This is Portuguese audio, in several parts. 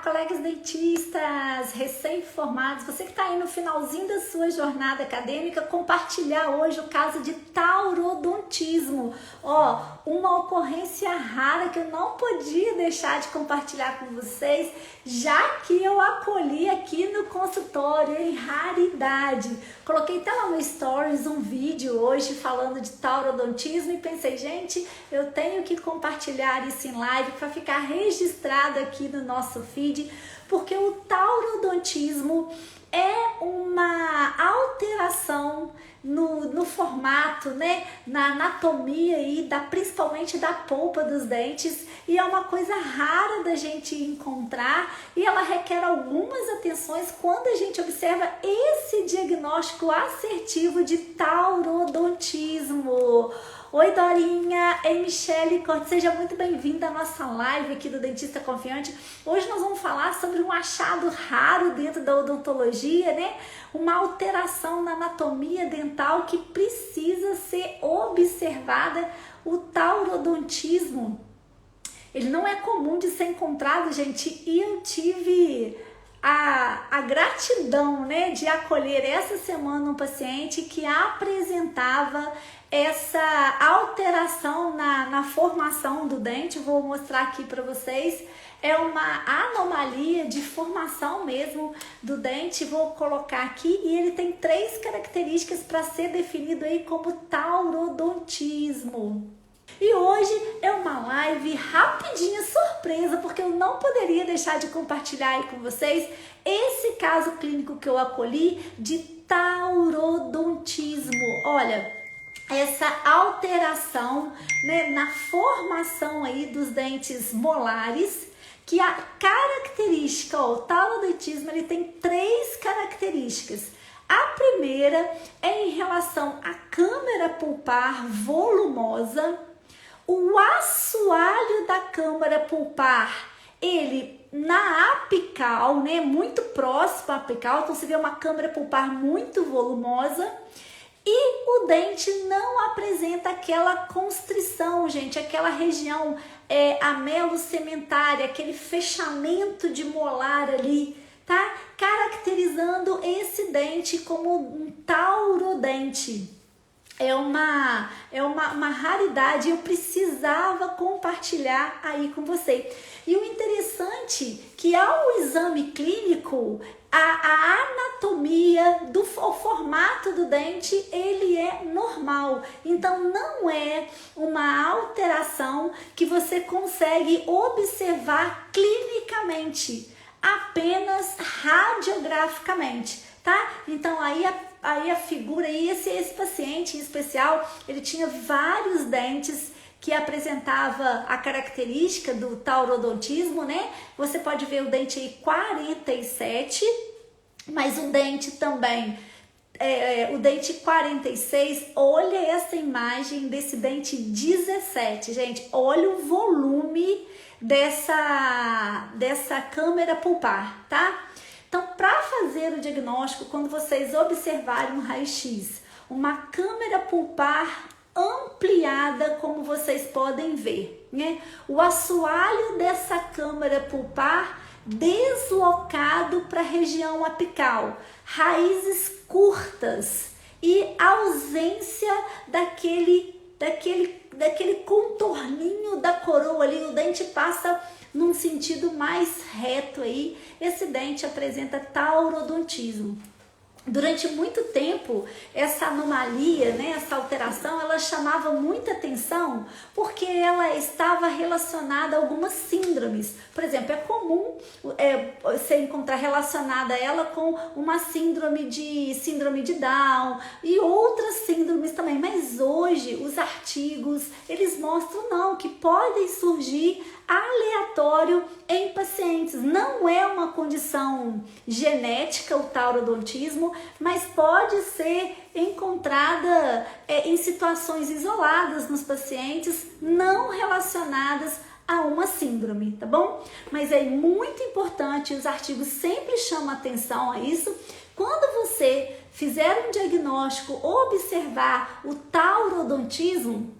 colegas dentistas, recém-formados, você que está aí no finalzinho da sua jornada acadêmica, compartilhar hoje o caso de taurodontismo. Ó, uma ocorrência rara que eu não podia deixar de compartilhar com vocês, já que eu acolhi aqui no consultório, em raridade. Coloquei até lá no Stories um vídeo hoje falando de taurodontismo e pensei, gente, eu tenho que compartilhar isso em live para ficar registrado aqui no nosso feed, porque o taurodontismo é uma alteração no formato, né, na anatomia aí, principalmente da polpa dos dentes, e é uma coisa rara da gente encontrar e ela requer algumas atenções quando a gente observa esse diagnóstico assertivo de taurodontismo. Oi Dorinha, é Michele Corte, seja muito bem-vinda à nossa live aqui do Dentista Confiante. Hoje nós vamos falar sobre um achado raro dentro da odontologia, né? Uma alteração na anatomia dental que precisa ser observada, o taurodontismo. Ele não é comum de ser encontrado, gente, e eu tive a gratidão, né, de acolher essa semana um paciente que apresentava essa alteração na formação do dente. Vou mostrar aqui para vocês. É uma anomalia de formação mesmo do dente. Vou colocar aqui e ele tem 3 características para ser definido aí como taurodontismo. E hoje é uma live rapidinha, surpresa, porque eu não poderia deixar de compartilhar aí com vocês esse caso clínico que eu acolhi de taurodontismo. Olha, essa alteração, né, na formação aí dos dentes molares, que a característica, ó, o taurodontismo, ele tem 3 características. A primeira é em relação à câmara pulpar volumosa. O assoalho da câmara pulpar, ele na apical, né, muito próximo à apical, então você vê uma câmara pulpar muito volumosa. E o dente não apresenta aquela constrição, gente, aquela região amelo-sementária, aquele fechamento de molar ali, tá? Caracterizando esse dente como um taurodente. É uma raridade, eu precisava compartilhar aí com você. E o interessante é que ao exame clínico, a anatomia do formato do dente, ele é normal. Então não é uma alteração que você consegue observar clinicamente, apenas radiograficamente, tá? Então aí a figura, e esse paciente em especial, ele tinha vários dentes que apresentava a característica do taurodontismo, né? Você pode ver o dente aí 47, mas o dente também, o dente 46, olha essa imagem desse dente 17, gente, olha o volume dessa câmara pulpar, tá? Então, para fazer o diagnóstico, quando vocês observarem um raio-x, uma câmara pulpar ampliada, como vocês podem ver, né? O assoalho dessa câmara pulpar deslocado para a região apical, raízes curtas e ausência daquele contorninho da coroa ali, o dente passa num sentido mais reto aí. Esse dente apresenta taurodontismo. Durante muito tempo, essa anomalia, né, essa alteração, ela chamava muita atenção porque ela estava relacionada a algumas síndromes. Por exemplo, é comum você encontrar relacionada ela com uma síndrome de Down e outras síndromes também. Mas hoje, os artigos, eles mostram não, que podem surgir aleatório em pacientes. Não é uma condição genética o taurodontismo, mas pode ser encontrada em situações isoladas nos pacientes, não relacionadas a uma síndrome, tá bom? Mas é muito importante, os artigos sempre chamam atenção a isso. Quando você fizer um diagnóstico, observar o taurodontismo,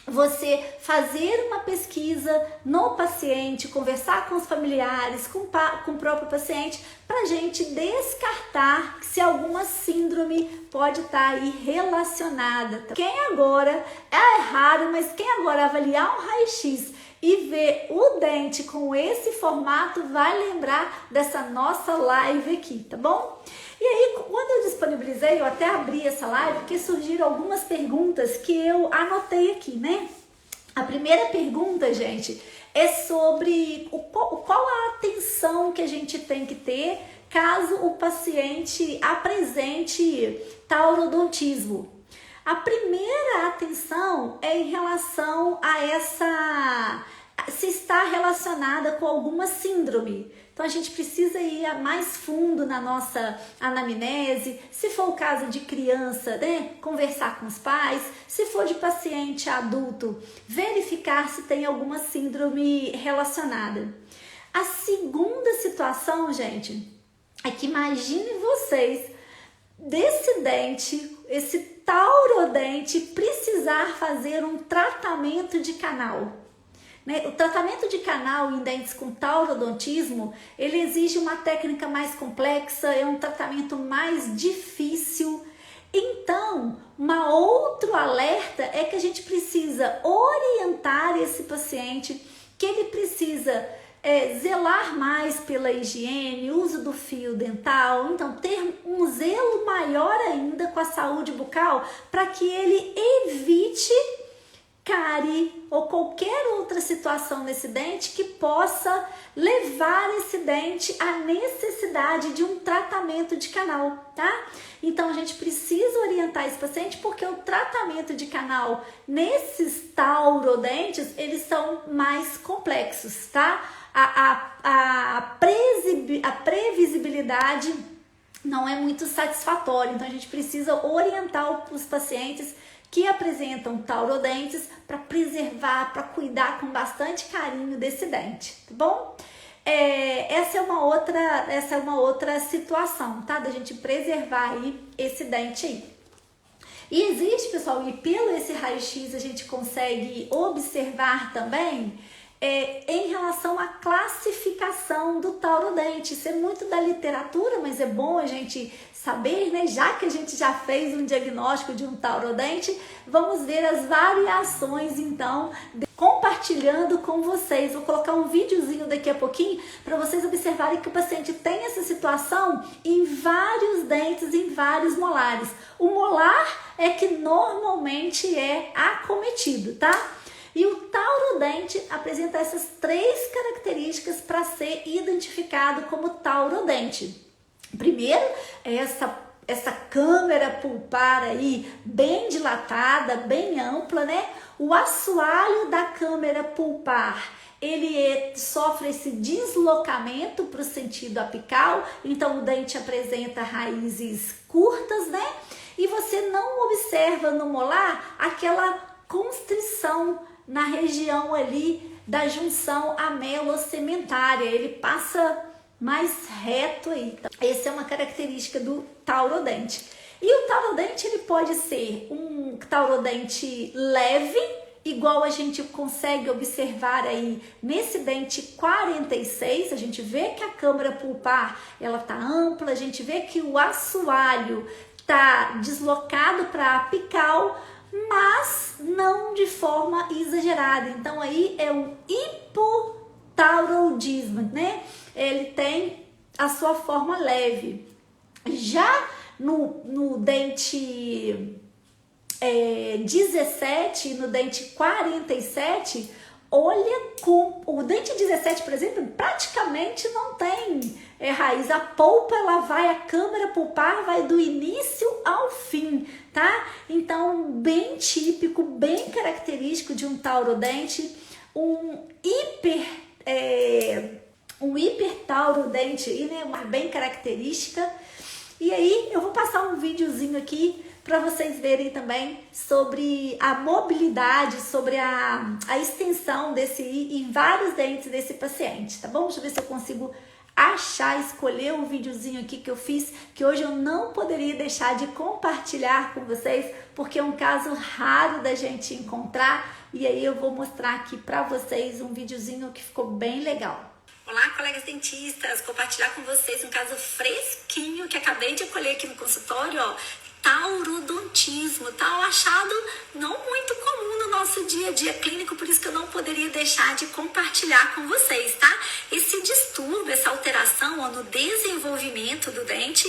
você fazer uma pesquisa no paciente, conversar com os familiares, com o próprio paciente, para a gente descartar se alguma síndrome pode estar aí relacionada. Quem agora, é raro, mas quem agora avaliar um raio-x e ver o dente com esse formato vai lembrar dessa nossa live aqui, tá bom? E aí, quando eu disponibilizei, eu até abri essa live, porque surgiram algumas perguntas que eu anotei aqui, né? A primeira pergunta, gente, é sobre qual a atenção que a gente tem que ter caso o paciente apresente taurodontismo. A primeira atenção é em relação a se está relacionada com alguma síndrome. Então a gente precisa ir mais fundo na nossa anamnese, se for o caso de criança, né, conversar com os pais, se for de paciente adulto, verificar se tem alguma síndrome relacionada. A segunda situação, gente, é que imagine vocês desse dente, esse taurodente, precisar fazer um tratamento de canal. O tratamento de canal em dentes com taurodontismo, ele exige uma técnica mais complexa, é um tratamento mais difícil. Então, outro alerta é que a gente precisa orientar esse paciente, que ele precisa zelar mais pela higiene, uso do fio dental, então ter um zelo maior ainda com a saúde bucal para que ele evite cárie ou qualquer outra situação nesse dente que possa levar esse dente à necessidade de um tratamento de canal, tá? Então a gente precisa orientar esse paciente porque o tratamento de canal nesses taurodentes, eles são mais complexos, tá? A previsibilidade não é muito satisfatória, então a gente precisa orientar os pacientes que apresentam taurodentes para preservar, para cuidar com bastante carinho desse dente, tá bom? Essa é uma outra situação, tá? Da gente preservar aí esse dente aí. E existe, pessoal, e pelo esse raio-x a gente consegue observar também em relação à classificação do taurodente. Isso é muito da literatura, mas é bom a gente saber, né? Já que a gente já fez um diagnóstico de um taurodente, vamos ver as variações, então, compartilhando com vocês. Vou colocar um videozinho daqui a pouquinho para vocês observarem que o paciente tem essa situação em vários dentes, em vários molares. O molar é que normalmente é acometido, tá? E o taurodente apresenta essas 3 características para ser identificado como taurodente. Primeiro, é essa câmara pulpar aí bem dilatada, bem ampla, né? O assoalho da câmara pulpar, ele sofre esse deslocamento para o sentido apical, então o dente apresenta raízes curtas, né? E você não observa no molar aquela constrição na região ali da junção amelocementária, ele passa mais reto aí. Então, essa é uma característica do taurodente. E o taurodente, ele pode ser um taurodente leve, igual a gente consegue observar aí nesse dente 46, a gente vê que a câmara pulpar, ela tá ampla, a gente vê que o assoalho tá deslocado para apical, mas não de forma exagerada. Então aí é um hipotaurodismo, né? Ele tem a sua forma leve. Já no dente 17 e no dente 47, olha, com o dente 17, por exemplo, praticamente não tem raiz. A polpa, ela vai, a câmara pulpar vai do início ao fim, tá? Então, bem típico, bem característico de um taurodente, um hipertaurodente, né? Uma bem característica. E aí, eu vou passar um videozinho aqui para vocês verem também sobre a mobilidade, sobre a extensão em vários dentes desse paciente, tá bom? Deixa eu ver se eu consigo achar, escolher um videozinho aqui que eu fiz, que hoje eu não poderia deixar de compartilhar com vocês, porque é um caso raro da gente encontrar, e aí eu vou mostrar aqui para vocês um videozinho que ficou bem legal. Olá, colegas dentistas, compartilhar com vocês um caso fresquinho que acabei de colher aqui no consultório, ó. Taurodontismo, tá um achado não muito comum no nosso dia a dia clínico, por isso que eu não poderia deixar de compartilhar com vocês, tá? Esse distúrbio, essa alteração ó, no desenvolvimento do dente,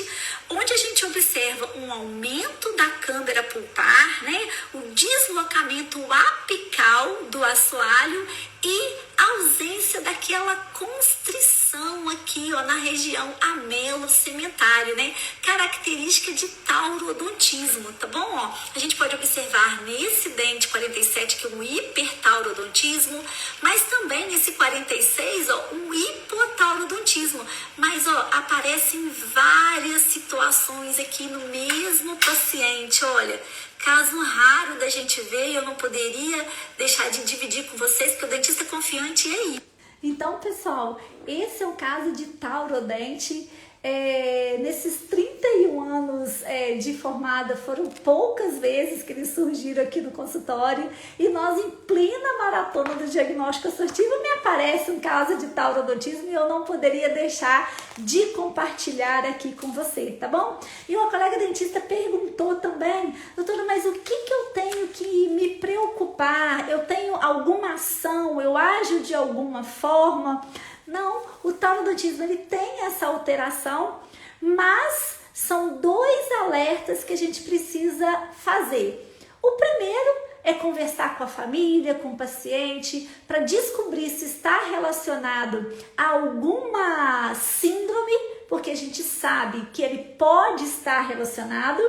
onde a gente observa um aumento da câmara pulpar, né? O deslocamento apical do assoalho e ausência daquela constrição aqui, ó, na região amelo-cementário, né? Característica de taurodontismo, tá bom? Ó, a gente pode observar nesse dente 47 que é um hipertaurodontismo, mas também nesse 46, ó, um hipotaurodontismo. Mas, ó, aparecem várias situações aqui no mesmo paciente, olha. Caso raro da gente ver e eu não poderia deixar de dividir com vocês, porque o dentista confiante é aí. Então, pessoal, esse é o caso de taurodente. Nesses 31 anos de formada, foram poucas vezes que eles surgiram aqui no consultório e nós, em plena maratona do diagnóstico assertivo, me aparece um caso de taurodontismo e eu não poderia deixar de compartilhar aqui com você, tá bom? E uma colega dentista perguntou também, doutora, mas o que eu tenho que me preocupar? Eu tenho alguma ação? Eu ajo de alguma forma? Não, o taurodontismo ele tem essa alteração, mas são dois alertas que a gente precisa fazer. O primeiro é conversar com a família, com o paciente, para descobrir se está relacionado a alguma síndrome, porque a gente sabe que ele pode estar relacionado,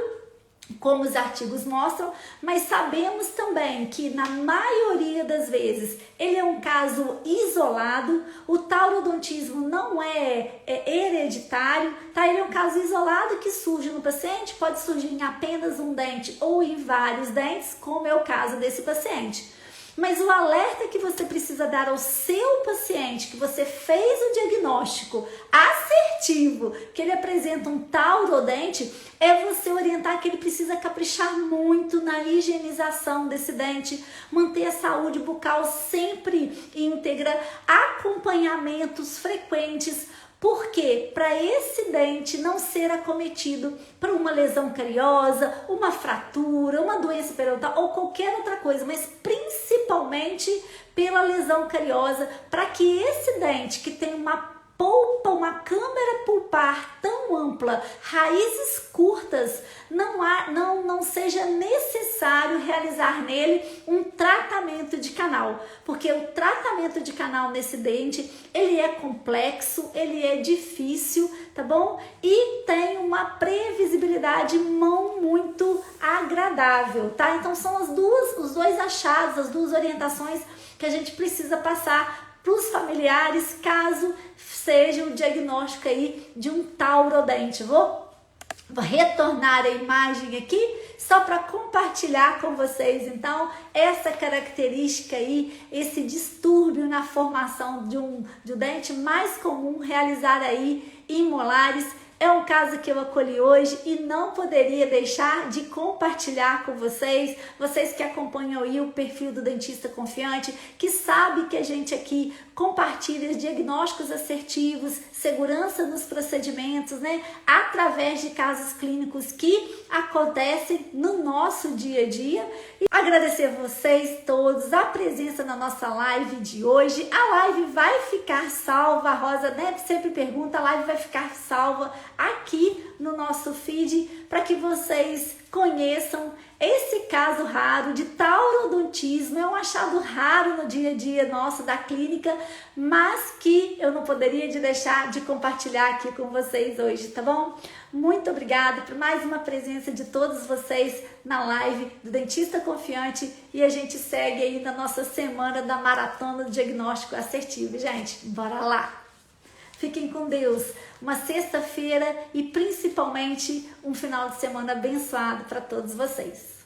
como os artigos mostram, mas sabemos também que na maioria das vezes ele é um caso isolado, o taurodontismo não é hereditário, tá? Ele é um caso isolado que surge no paciente, pode surgir em apenas um dente ou em vários dentes, como é o caso desse paciente. Mas o alerta que você precisa dar ao seu paciente, que você fez o diagnóstico assertivo, que ele apresenta um taurodente, é você orientar que ele precisa caprichar muito na higienização desse dente, manter a saúde bucal sempre íntegra, acompanhamentos frequentes. Por quê? Para esse dente não ser acometido por uma lesão cariosa, uma fratura, uma doença periodontal ou qualquer outra coisa, mas principalmente pela lesão cariosa, para que esse dente que tem uma polpa, uma câmara pulpar tão ampla, raízes curtas, não seja necessário realizar nele um tratamento de canal, porque o tratamento de canal nesse dente, ele é complexo, ele é difícil, tá bom? E tem uma previsibilidade não muito agradável, tá? Então são os dois achados, as duas orientações que a gente precisa passar para os familiares, caso seja o diagnóstico aí de um taurodente. Vou retornar a imagem aqui só para compartilhar com vocês, então, essa característica aí, esse distúrbio na formação de um dente mais comum realizar aí em molares. É um caso que eu acolhi hoje e não poderia deixar de compartilhar com vocês, vocês que acompanham aí o perfil do Dentista Confiante, que sabe que a gente aqui compartilha diagnósticos assertivos, segurança nos procedimentos, né? Através de casos clínicos que acontecem no nosso dia a dia. E agradecer a vocês todos a presença na nossa live de hoje. A live vai ficar salva, a Rosa, né, sempre pergunta, a live vai ficar salva aqui no nosso feed para que vocês conheçam esse caso raro de taurodontismo. É um achado raro no dia a dia nosso da clínica, mas que eu não poderia deixar de compartilhar aqui com vocês hoje, tá bom? Muito obrigada por mais uma presença de todos vocês na live do Dentista Confiante e a gente segue aí na nossa semana da Maratona do Diagnóstico Assertivo. Gente, bora lá! Fiquem com Deus, uma sexta-feira e principalmente um final de semana abençoado para todos vocês.